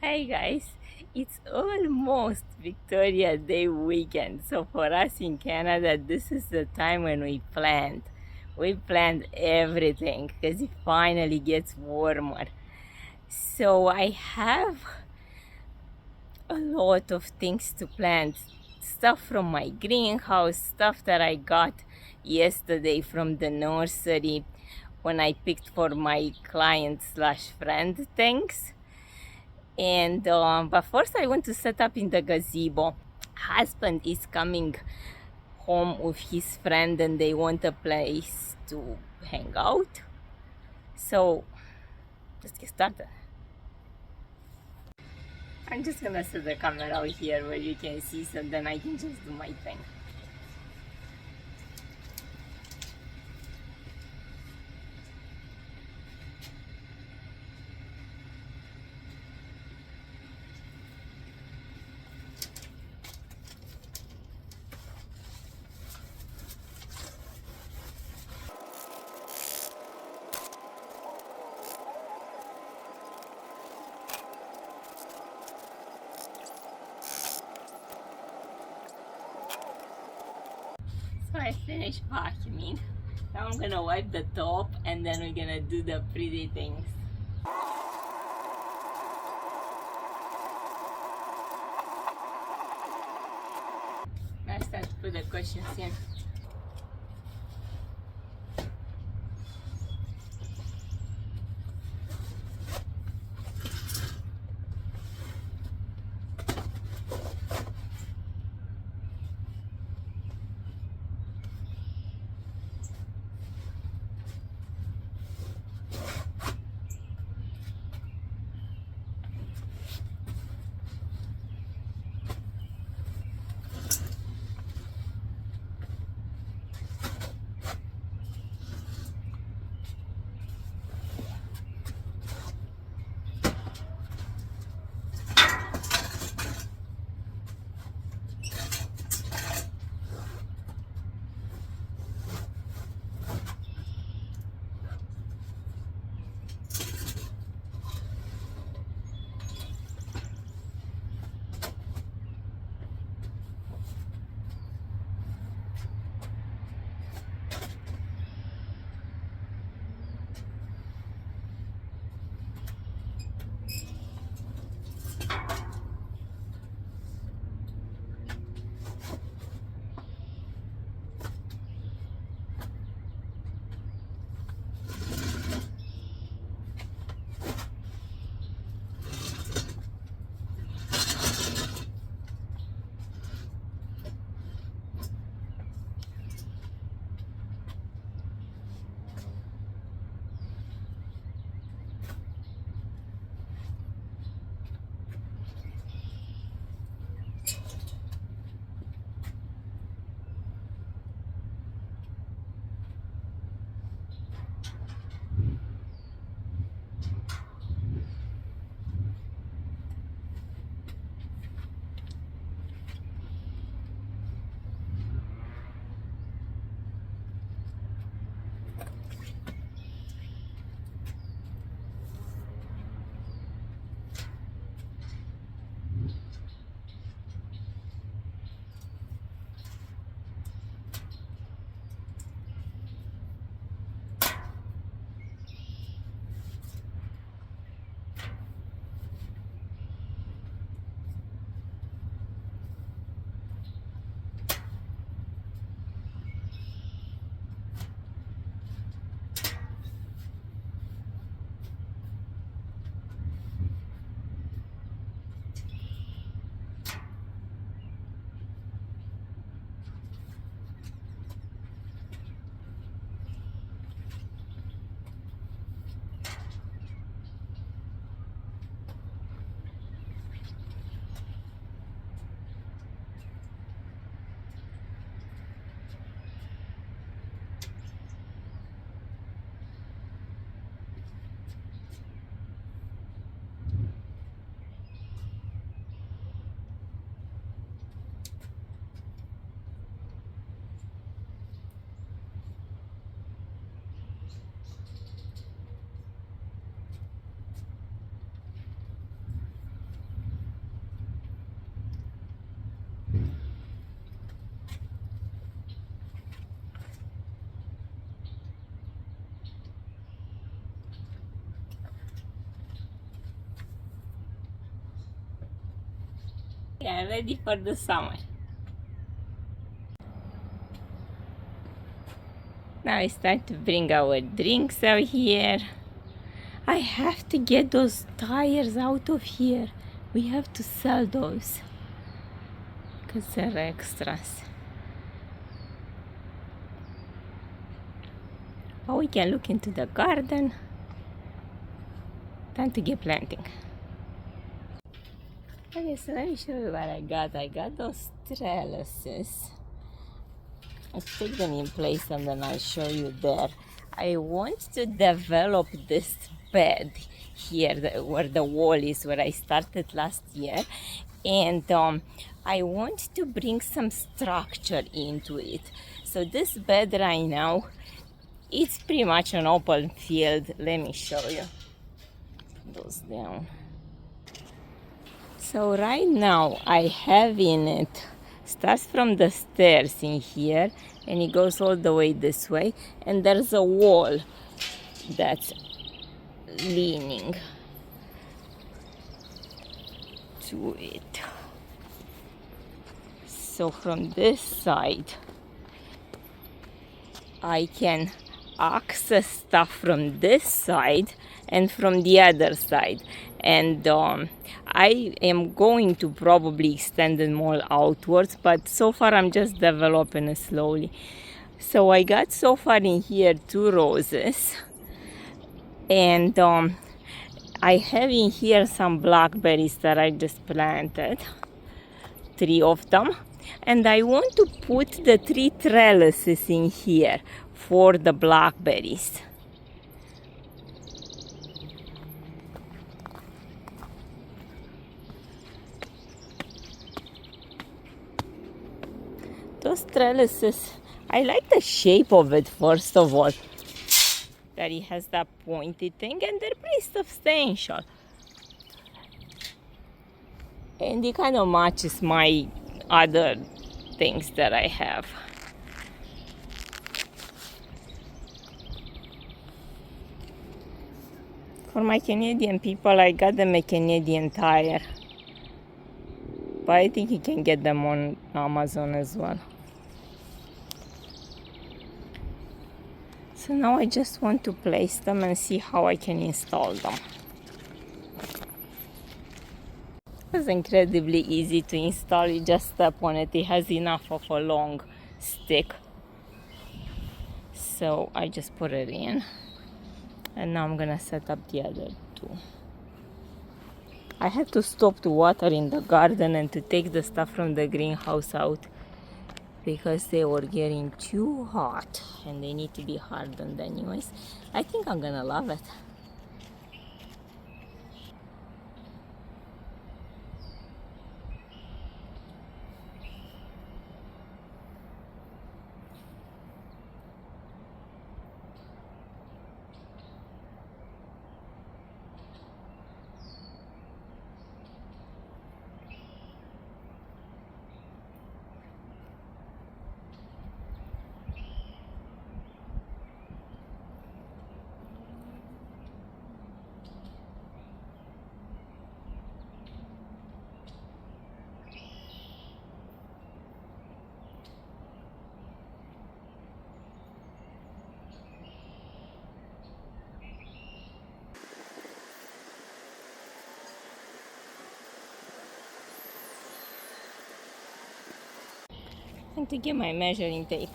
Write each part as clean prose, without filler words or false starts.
Hi guys, it's almost Victoria Day weekend. So for us in Canada, this is the time when we plant. We plant everything because it finally gets warmer. So I have a lot of things to plant. Stuff from my greenhouse, stuff that I got yesterday from the nursery when I picked for my client slash friend things. And but first I want to set up in the gazebo. Husband is coming home with his friend and they want a place to hang out. So let's get started. I'm just gonna set the camera out here where you can see, so then I can just do my thing. So I finished vacuuming. Now I'm gonna wipe the top and then we're gonna do the pretty things. Now start to put the cushions in. We are ready for the summer. Now it's time to bring our drinks out here. I have to get those tires out of here. We have to sell those because they're extras. Or we can look into the garden. Time to get planting. Okay, so let me show you what I got. I got those trellises. I'll take them in place and then I'll show you there. I want to develop this bed here where the wall is, where I started last year. And I want to bring some structure into it. So this bed right now, it's pretty much an open field. Let me show you. Goes down. So right now I have in it, starts from the stairs in here and it goes all the way this way, and there's a wall that's leaning to it. So from this side I can access stuff from this side and from the other side, and I am going to probably extend them all outwards, but so far I'm just developing it slowly. So I got so far in here 2 roses, and I have in here some blackberries that I just planted, 3 of them, and I want to put the 3 trellises in here for the blackberries. Those trellises, I like the shape of it first of all, that it has that pointy thing, and they're pretty substantial. And it kind of matches my other things that I have. For my Canadian people, I got them a Canadian tire. But I think you can get them on Amazon as well. So now I just want to place them and see how I can install them. It's incredibly easy to install. You just step on it. It has enough of a long stick. So I just put it in. And now I'm gonna set up the other 2. I had to stop to water in the garden and to take the stuff from the greenhouse out because they were getting too hot and they need to be hardened anyways. I think I'm gonna love it. And to get my measuring tape.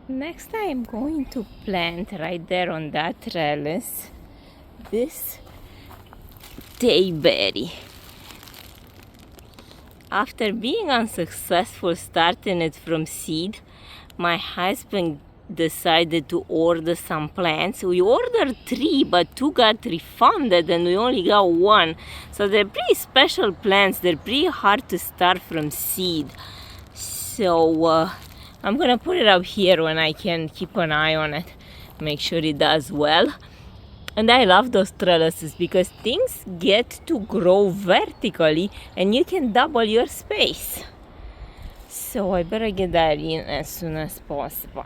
Next I am going to plant right there on that trellis this dayberry. After being unsuccessful starting it from seed, my husband decided to order some plants. We ordered 3, but 2 got refunded and we only got 1. So they're pretty special plants. They're pretty hard to start from seed. So I'm gonna put it up here when I can keep an eye on it, make sure it does well. And I love those trellises because things get to grow vertically and you can double your space. So I better get that in as soon as possible.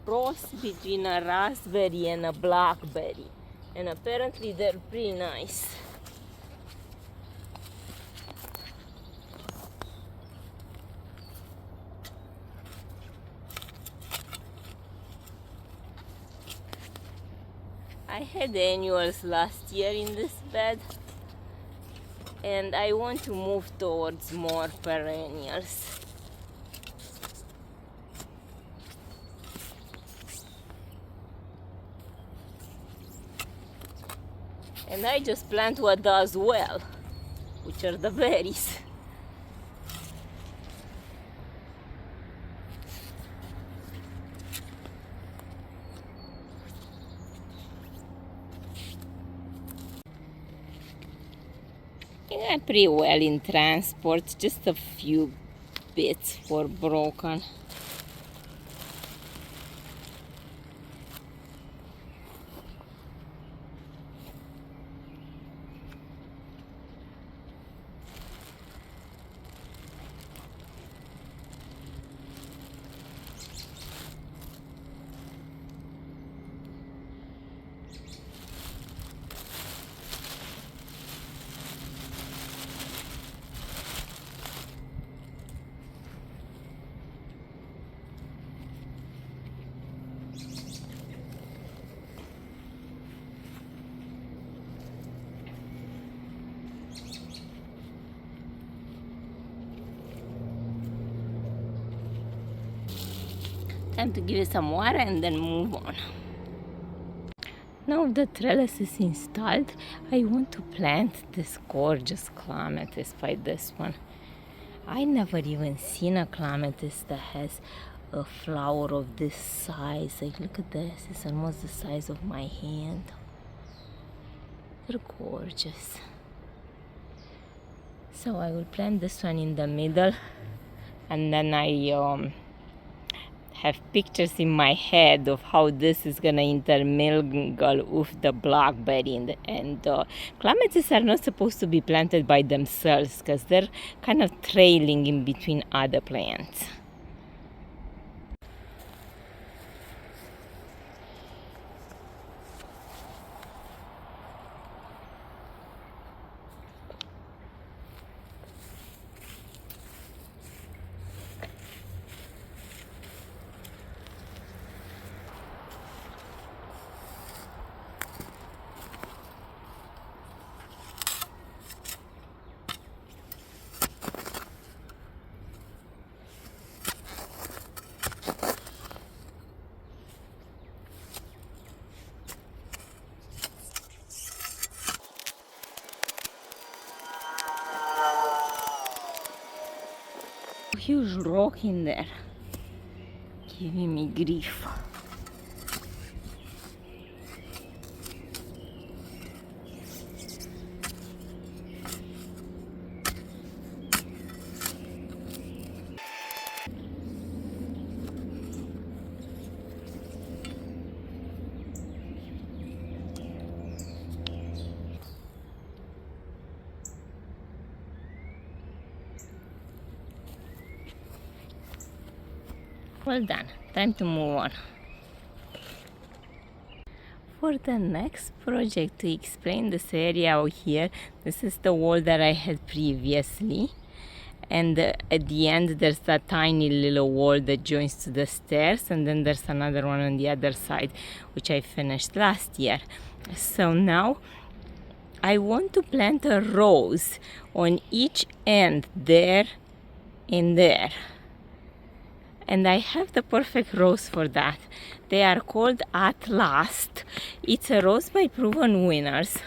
Cross between a raspberry and a blackberry, and apparently they're pretty nice. I had annuals last year in this bed, and I want to move towards more perennials. And I just plant what does well, which are the berries. It got pretty well in transport, just a few bits were broken. Time to give it some water and then move on. Now the trellis is installed, I want to plant this gorgeous clematis by this one. I never even seen a clematis that has a flower of this size. Like, look at this, it's almost the size of my hand. They're gorgeous. So I will plant this one in the middle, and then I have pictures in my head of how this is gonna intermingle with the blackberry, and clematis are not supposed to be planted by themselves because they're kind of trailing in between other plants. Huge rock in there, giving me grief. Well done, time to move on. For the next project, to explain this area out here, this is the wall that I had previously, and at the end there's that tiny little wall that joins to the stairs, and then there's another one on the other side which I finished last year. So now I want to plant a rose on each end, there and there. And I have the perfect rose for that. They are called At Last. It's a rose by proven winners,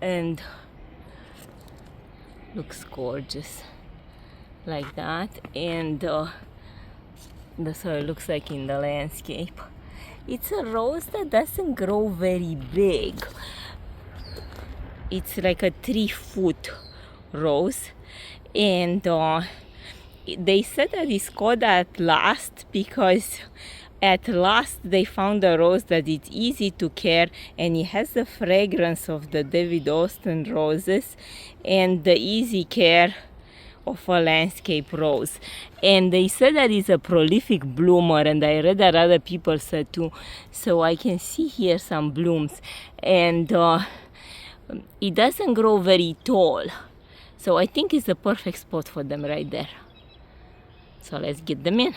and looks gorgeous like that. And that's what it looks like in the landscape. It's a rose that doesn't grow very big. It's like a 3-foot rose, and they said that it's called At Last because at last they found a rose that is easy to care, and it has the fragrance of the David Austin roses and the easy care of a landscape rose. And they said that it's a prolific bloomer, and I read that other people said too. So I can see here some blooms, and it doesn't grow very tall. So I think it's the perfect spot for them right there. So let's get them in.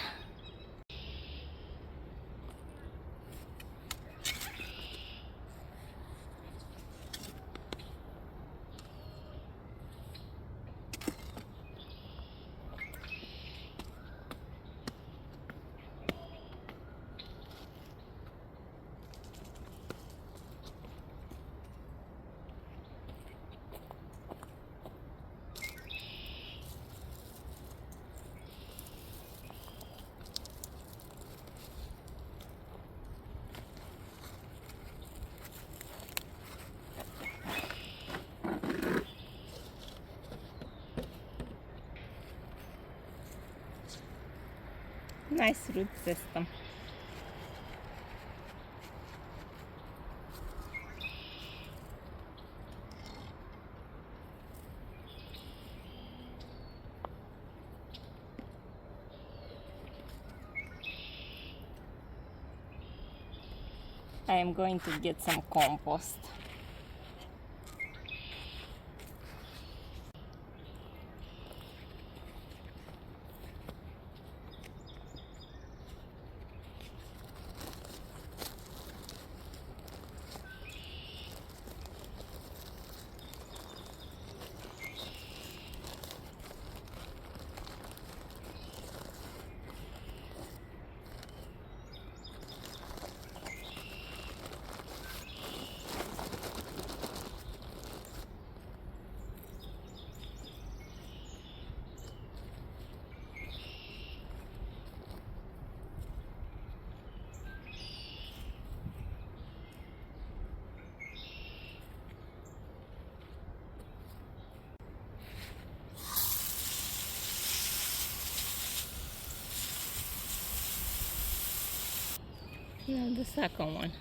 Nice root system. I am going to get some compost. Now the second one.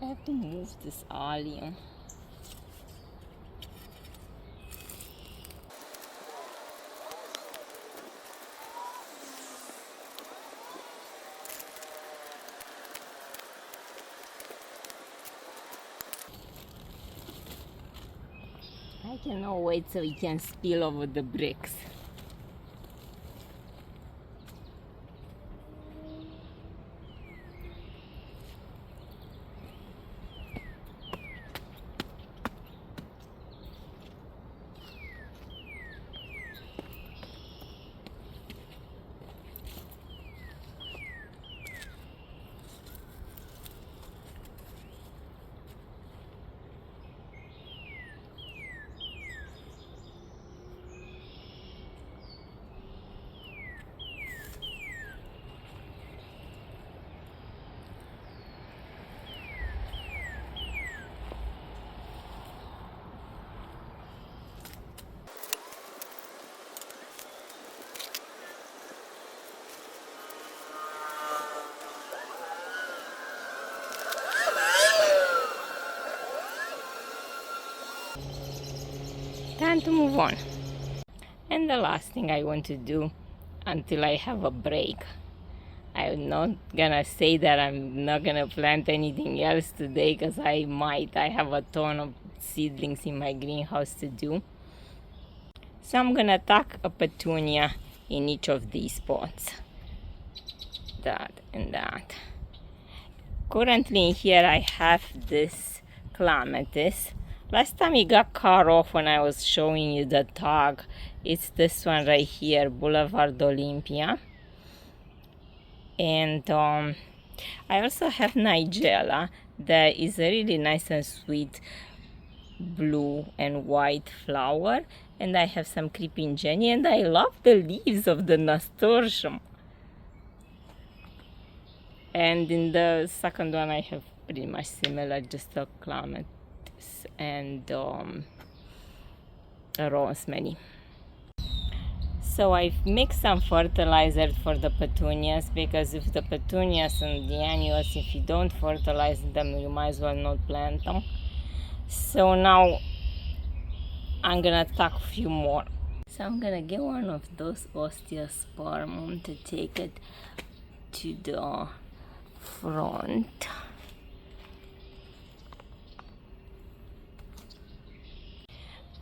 I have to move this allium. I cannot wait so we can spill over the bricks. Time to move on. And the last thing I want to do until I have a break, I'm not gonna say that I'm not gonna plant anything else today, because I might. I have a ton of seedlings in my greenhouse to do. So I'm gonna tuck a petunia in each of these pots. That and that. Currently in here I have this clematis. Last time it got cut off when I was showing you the tag. It's this one right here, Boulevard Olympia. And I also have Nigella that is a really nice and sweet blue and white flower. And I have some creeping Jenny, and I love the leaves of the nasturtium. And in the second one I have pretty much similar, just a clematis and a rosemary. So I've mixed some fertilizer for the petunias, because if the petunias and the annuals, if you don't fertilize them, you might as well not plant them. So now I'm gonna tuck a few more. So I'm gonna get one of those osteospermum to take it to the front.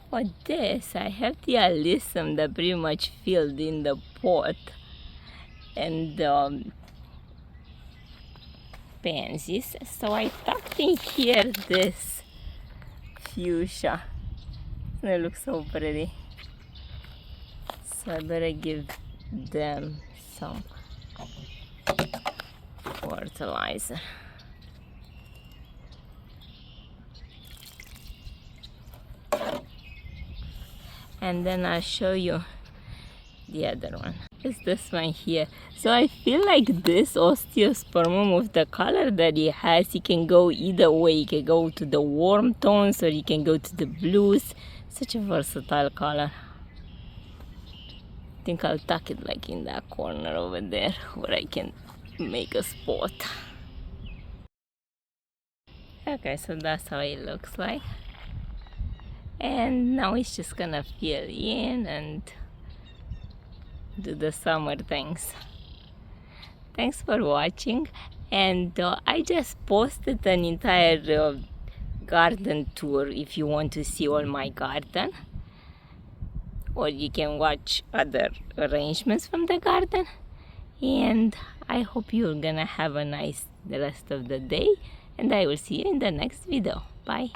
For this, I have the alyssum that pretty much filled in the pot, and pansies. So I tucked in here this fuchsia. They look so pretty. So I better give them some fertilizer. And then I'll show you the other one. It's this one here. So I feel like this osteospermum, with the color that it has, it can go either way. You can go to the warm tones or you can go to the blues. Such a versatile color. I think I'll tuck it like in that corner over there where I can make a spot. Okay, so that's how it looks like. And now it's just gonna fill in and do the summer things. Thanks for watching, and I just posted an entire garden tour if you want to see all my garden, or you can watch other arrangements from the garden. And I hope you're gonna have a nice rest of the day, and I will see you in the next video. Bye.